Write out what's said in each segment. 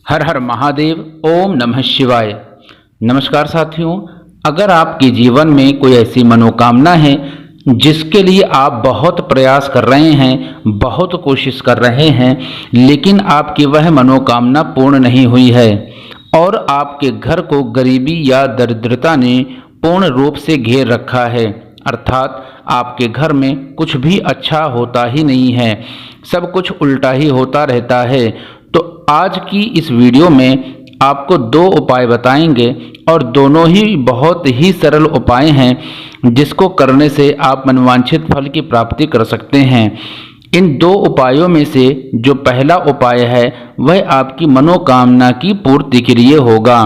हर हर महादेव। ओम नमः शिवाय। नमस्कार साथियों, अगर आपके जीवन में कोई ऐसी मनोकामना है जिसके लिए आप बहुत प्रयास कर रहे हैं, बहुत कोशिश कर रहे हैं, लेकिन आपकी वह मनोकामना पूर्ण नहीं हुई है और आपके घर को गरीबी या दरिद्रता ने पूर्ण रूप से घेर रखा है, अर्थात आपके घर में कुछ भी अच्छा होता ही नहीं है, सब कुछ उल्टा ही होता रहता है, तो आज की इस वीडियो में आपको दो उपाय बताएंगे और दोनों ही बहुत ही सरल उपाय हैं जिसको करने से आप मनवांछित फल की प्राप्ति कर सकते हैं। इन दो उपायों में से जो पहला उपाय है वह आपकी मनोकामना की पूर्ति के लिए होगा,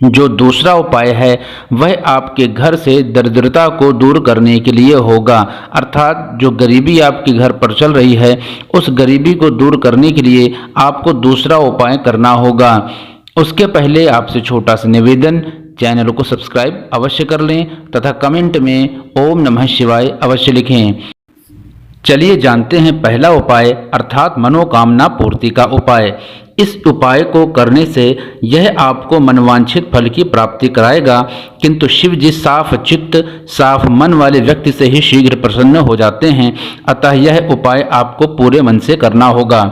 जो दूसरा उपाय है वह आपके घर से दरिद्रता को दूर करने के लिए होगा, अर्थात जो गरीबी आपके घर पर चल रही है उस गरीबी को दूर करने के लिए आपको दूसरा उपाय करना होगा। उसके पहले आपसे छोटा सा निवेदन, चैनल को सब्सक्राइब अवश्य कर लें तथा कमेंट में ओम नमः शिवाय अवश्य लिखें। चलिए जानते हैं पहला उपाय अर्थात मनोकामना पूर्ति का उपाय। इस उपाय को करने से यह आपको मनवांछित फल की प्राप्ति कराएगा, किंतु शिव जी साफ चित्त साफ मन वाले व्यक्ति से ही शीघ्र प्रसन्न हो जाते हैं, अतः यह उपाय आपको पूरे मन से करना होगा।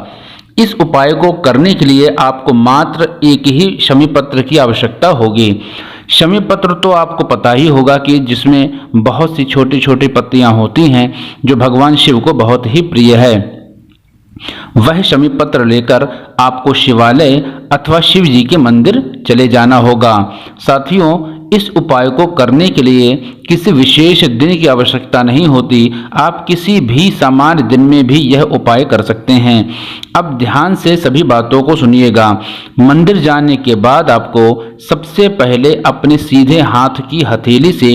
इस उपाय को करने के लिए आपको मात्र एक ही शमी पत्र की आवश्यकता होगी। शमी पत्र तो आपको पता ही होगा कि जिसमें बहुत सी छोटी छोटी पत्तियां होती हैं जो भगवान शिव को बहुत ही प्रिय है। वह शमी पत्र लेकर आपको शिवालय अथवा शिव जी के मंदिर चले जाना होगा। साथियों, इस उपाय को करने के लिए किसी विशेष दिन की आवश्यकता नहीं होती, आप किसी भी सामान्य दिन में भी यह उपाय कर सकते हैं। अब ध्यान से सभी बातों को सुनिएगा। मंदिर जाने के बाद आपको सबसे पहले अपने सीधे हाथ की हथेली से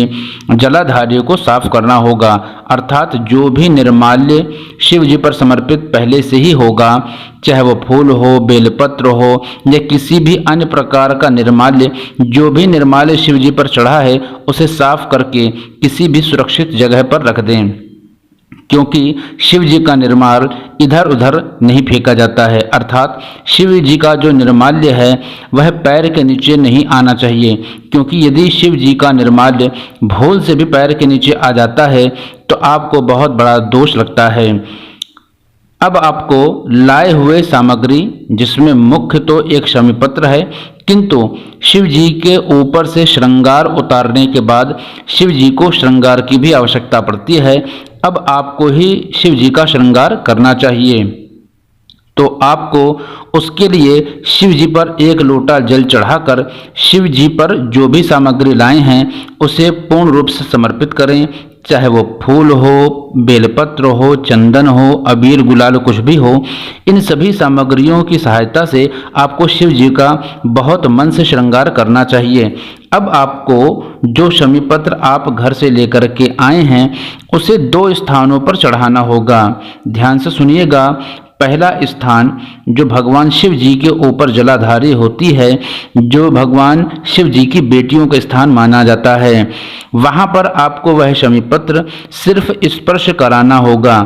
जलाधारी को साफ करना होगा, अर्थात जो भी निर्माल्य शिव जी पर समर्पित पहले से ही होगा, चाहे वो फूल हो, बेलपत्र हो या किसी भी अन्य प्रकार का निर्माल्य, जो भी निर्माल्य शिव जी पर चढ़ा है उसे साफ करके किसी भी सुरक्षित जगह पर रख दें, क्योंकि शिव जी का निर्माल इधर उधर नहीं फेंका जाता है, अर्थात शिव जी का जो निर्माल्य है वह पैर के नीचे नहीं आना चाहिए, क्योंकि यदि शिव जी का निर्माल्य भूल से भी पैर के नीचे आ जाता है तो आपको बहुत बड़ा दोष लगता है। अब आपको लाए हुए सामग्री, जिसमें मुख्य तो एक शमी पत्र है, किंतु शिव जी के ऊपर से श्रृंगार उतारने के बाद शिव जी को श्रृंगार की भी आवश्यकता पड़ती है। अब आपको ही शिव जी का श्रृंगार करना चाहिए, तो आपको उसके लिए शिव जी पर एक लोटा जल चढ़ाकर शिव जी पर जो भी सामग्री लाए हैं उसे पूर्ण रूप से समर्पित करें, चाहे वो फूल हो, बेलपत्र हो, चंदन हो, अबीर गुलाल कुछ भी हो। इन सभी सामग्रियों की सहायता से आपको शिव जी का बहुत मन से श्रृंगार करना चाहिए। अब आपको जो शमी पत्र आप घर से लेकर के आए हैं उसे दो स्थानों पर चढ़ाना होगा। ध्यान से सुनिएगा। पहला स्थान जो भगवान शिव जी के ऊपर जलाधारी होती है, जो भगवान शिव जी की बेटियों का स्थान माना जाता है, वहां पर आपको वह शमी पत्र सिर्फ स्पर्श कराना होगा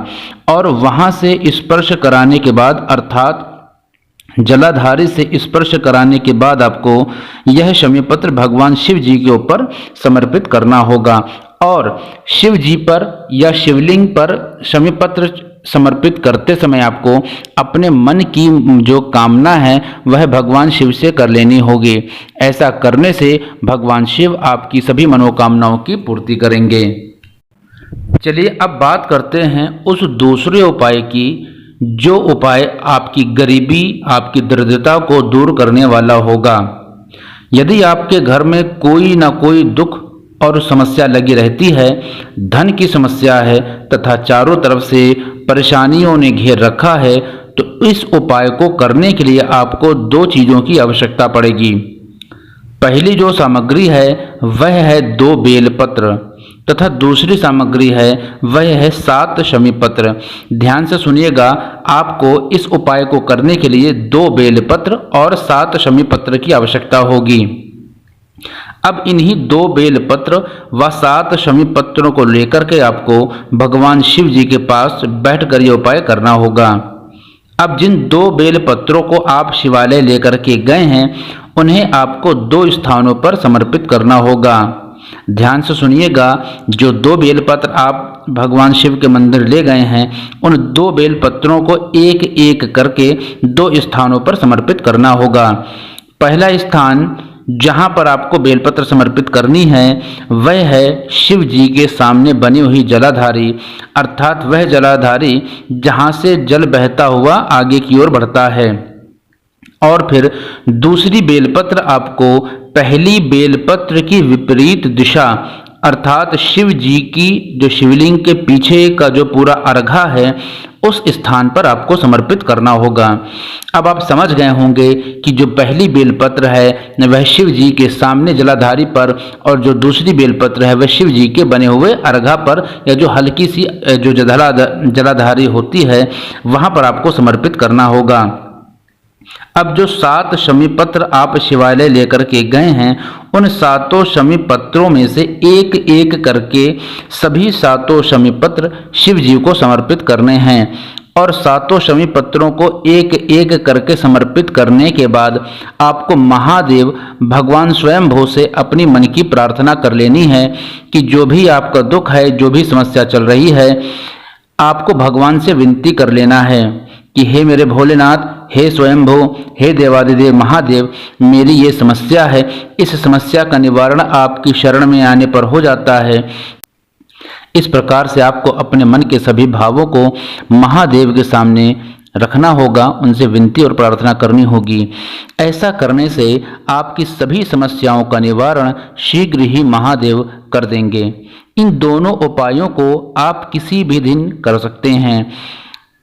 और वहां से स्पर्श कराने के बाद, अर्थात जलाधारी से स्पर्श कराने के बाद आपको यह शमी पत्र भगवान शिव जी के ऊपर समर्पित करना होगा और शिव जी पर या शिवलिंग पर शमी पत्र समर्पित करते समय आपको अपने मन की जो कामना है वह भगवान शिव से कर लेनी होगी। ऐसा करने से भगवान शिव आपकी सभी मनोकामनाओं की पूर्ति करेंगे। चलिए अब बात करते हैं उस दूसरे उपाय की, जो उपाय आपकी गरीबी, आपकी दरिद्रता को दूर करने वाला होगा। यदि आपके घर में कोई ना कोई दुख और समस्या लगी रहती है, धन की समस्या है तथा चारों तरफ से परेशानियों ने घेर रखा है, तो इस उपाय को करने के लिए आपको दो चीज़ों की आवश्यकता पड़ेगी। पहली जो सामग्री है वह है 2 बेलपत्र तथा दूसरी सामग्री है वह है 7 शमी पत्र। ध्यान से सुनिएगा, आपको इस उपाय को करने के लिए 2 बेलपत्र और 7 शमी पत्र की आवश्यकता होगी। अब इन्हीं 2 बेलपत्र व 7 शमी पत्रों को लेकर के आपको भगवान शिव जी के पास बैठकर यह उपाय करना होगा। अब जिन 2 बेल पत्रों को आप शिवालय लेकर के गए हैं उन्हें आपको 2 स्थानों पर समर्पित करना होगा। ध्यान से सुनिएगा, जो 2 बेलपत्र आप भगवान शिव के मंदिर ले गए हैं उन 2 बेलपत्रों को एक एक करके 2 स्थानों पर समर्पित करना होगा। पहला स्थान जहां पर आपको बेलपत्र समर्पित करनी है वह है शिव जी के सामने बनी हुई जलाधारी, अर्थात वह जलाधारी जहां से जल बहता हुआ आगे की ओर बढ़ता है। और फिर दूसरी बेलपत्र आपको पहली बेलपत्र की विपरीत दिशा, अर्थात शिव जी की जो शिवलिंग के पीछे का जो पूरा अर्घा है उस स्थान पर आपको समर्पित करना होगा। अब आप समझ गए होंगे कि जो पहली बेलपत्र है वह शिव जी के सामने जलाधारी पर और जो दूसरी बेलपत्र है वह शिव जी के बने हुए अर्घा पर या जो हल्की सी जो जलाधारी होती है वहां पर आपको समर्पित करना होगा। अब जो 7 शमी पत्र आप शिवालय लेकर के गए हैं उन 7 शमी पत्रों में से एक एक करके सभी 7 शमी पत्र शिव जी को समर्पित करने हैं। और 7 शमी पत्रों को एक एक करके समर्पित करने के बाद आपको महादेव भगवान स्वयंभू से अपनी मन की प्रार्थना कर लेनी है कि जो भी आपका दुख है, जो भी समस्या चल रही है, आपको भगवान से विनती कर लेना है कि हे मेरे भोलेनाथ, हे स्वयंभू, हे देवादिदेव महादेव, मेरी ये समस्या है, इस समस्या का निवारण आपकी शरण में आने पर हो जाता है। इस प्रकार से आपको अपने मन के सभी भावों को महादेव के सामने रखना होगा, उनसे विनती और प्रार्थना करनी होगी। ऐसा करने से आपकी सभी समस्याओं का निवारण शीघ्र ही महादेव कर देंगे। इन दोनों उपायों को आप किसी भी दिन कर सकते हैं,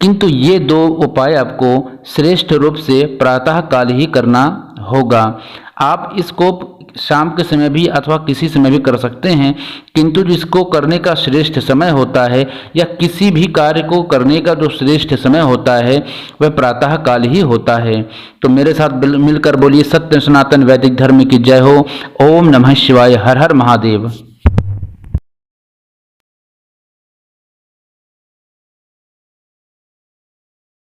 किंतु ये 2 उपाय आपको श्रेष्ठ रूप से प्रातः काल ही करना होगा। आप इसको शाम के समय भी अथवा किसी समय भी कर सकते हैं, किंतु जिसको करने का श्रेष्ठ समय होता है या किसी भी कार्य को करने का जो श्रेष्ठ समय होता है वह प्रातः काल ही होता है। तो मेरे साथ मिलकर बोलिए सत्य सनातन वैदिक धर्म की जय हो। ओम नमः शिवाय। हर हर महादेव।